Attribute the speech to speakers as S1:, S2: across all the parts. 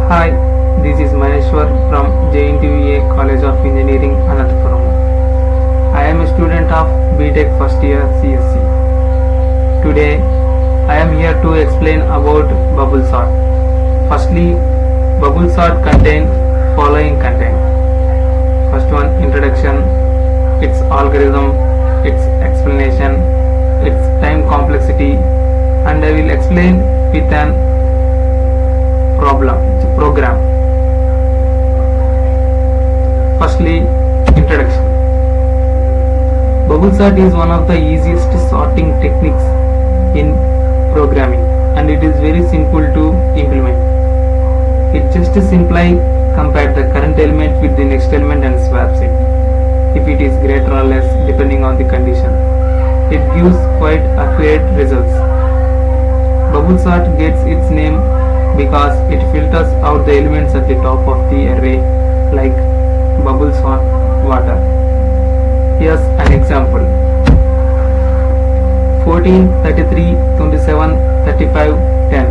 S1: Hi, this is Maheshwar from JNTUA College of Engineering, Ananthapuram. I am a student of BTech first year CSC. Today, I am here to explain about bubble sort. Firstly, bubble sort contain following content. First one, introduction, its algorithm, its explanation, its time complexity, and I will explain with an program. Firstly, introduction. Bubble sort is one of the easiest sorting techniques in programming, and it is very simple to implement. It just simply compare the current element with the next element and swaps it, if it is greater or less depending on the condition. It gives quite accurate results. Bubble sort gets its name because it filters out the elements at the top of the array like bubbles on water. Here's an example: 14, 33, 27, 35, 10.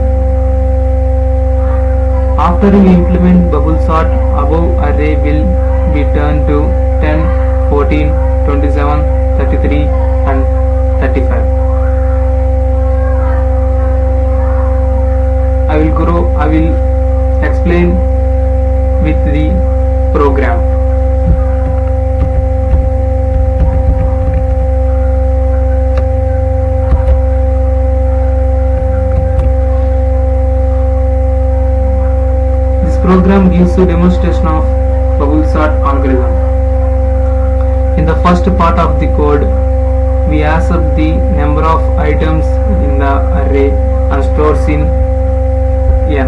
S1: After we implement bubble sort, above array will be turned to 10, 14, 27, 33 and 35. I will explain with the program. This program gives a demonstration of bubble sort algorithm. In the first part of the code, we accept the number of items in the array and stores in n.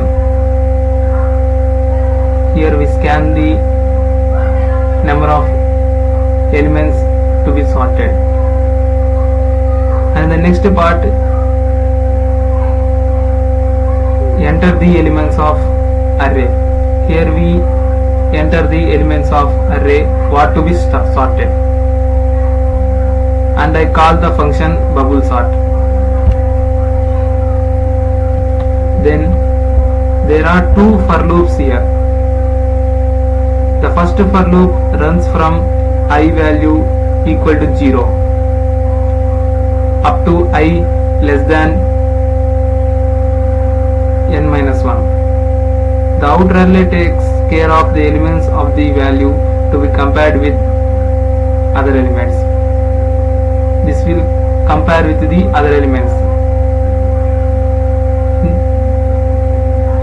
S1: Here we scan the number of elements to be sorted, and the next part enter the elements of array. Here we enter the elements of array what to be sorted, and I call the function bubble sort. Then there are two for loops here. The first for loop runs from I value equal to 0 up to I less than n minus 1. The outer array takes care of the elements of the value to be compared with other elements. This will compare with the other elements.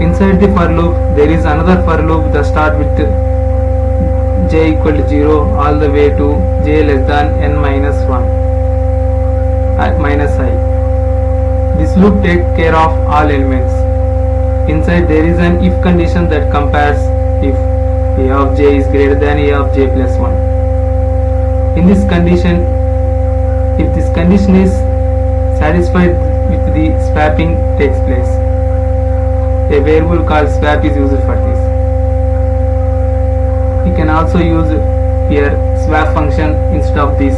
S1: Inside the for loop, there is another for loop that starts with j equal to 0 all the way to j less than n minus 1 minus I. This loop takes care of all elements. Inside there is an if condition that compares if a of j is greater than a of j plus 1. In this condition, if this condition is satisfied with the swapping takes place. A variable called swap is used for this. You can also use here swap function instead of this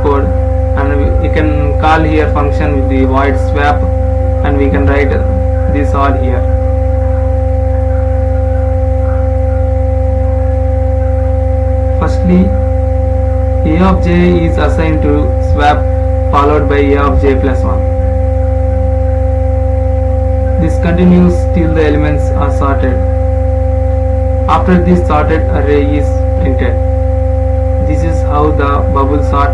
S1: code, and you can call here function with the void swap, and we can write this all here. Firstly, a of j is assigned to swap followed by a of j plus 1. This continues till the elements are sorted. After this sorted array is printed. This is how the bubble sort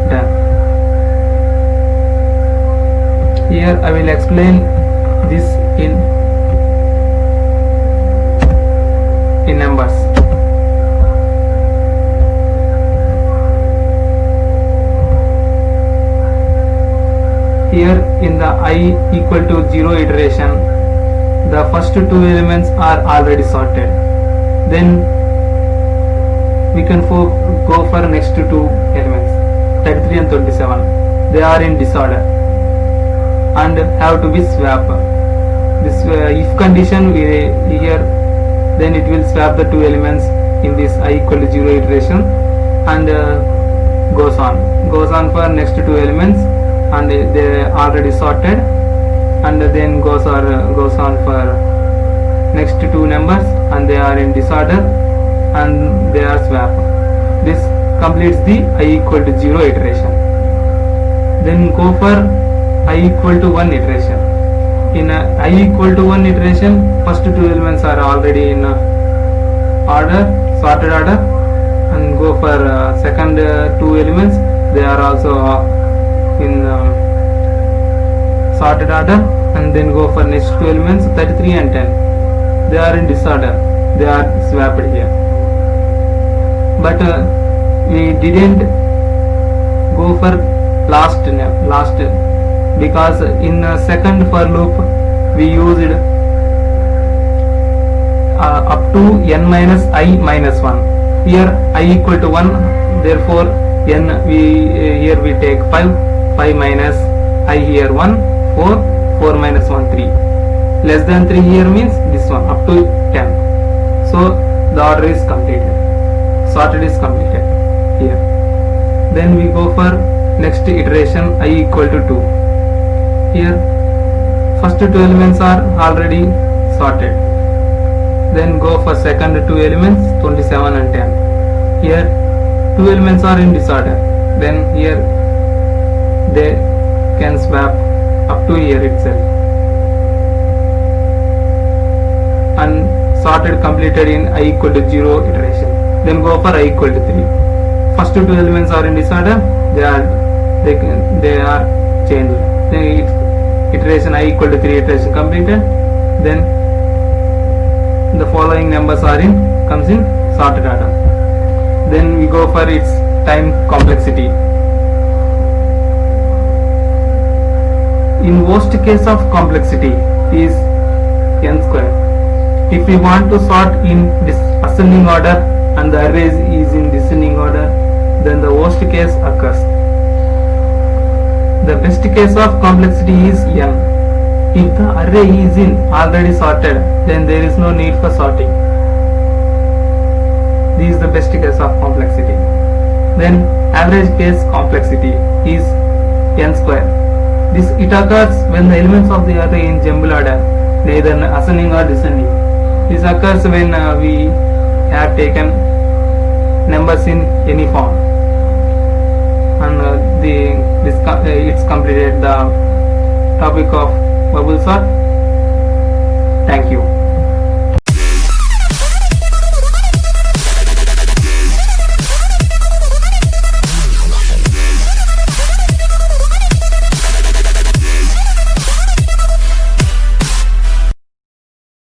S1: done. Here I will explain this in numbers. Here in the I equal to 0 iteration, the first two elements are already sorted. Then we can go for next two elements, 33 and 27. They are in disorder and have to be swapped. This if condition here, then it will swap the two elements in this I equal to 0 iteration, and goes on for next two elements, and they are already sorted, and then goes on for next two numbers, and they are in disorder and they are swap. This completes the I equal to 0 iteration. Then go for I equal to 1 iteration. In I equal to 1 iteration, first two elements are already in order, sorted order, and go for second two elements, they are also in sorted order, and then go for next two elements 33 and 10, they are in disorder, they are swapped here. But we didn't go for last because in second for loop we used up to n minus I minus 1. Here I equal to 1, therefore n here we take 5 minus I here 1, 4 minus 1 3. Less than 3 here means this one up to 10. So the order is completed, sorted is completed here. Then we go for next iteration I equal to 2. Here first two elements are already sorted. Then go for second two elements 27 and 10. Here two elements are in disorder. Then here they can swap up to here itself. And sorted completed in I equal to 0 iteration. Then go for I equal to 3. First two elements are in disorder. They are changed. Then iteration I equal to 3 iteration completed. Then the following numbers are comes in sorted order. Then we go for its time complexity. In worst case of complexity is n square. If we want to sort in this ascending order and the array is in descending order, then the worst case occurs. The best case of complexity is n. If the array is in already sorted, then there is no need for sorting. This is the best case of complexity. Then average case complexity is n square. It occurs when the elements of the array in jumble order, neither ascending or descending. This occurs when we have taken numbers in any form, and it's completed the topic of bubble sort. Thank you.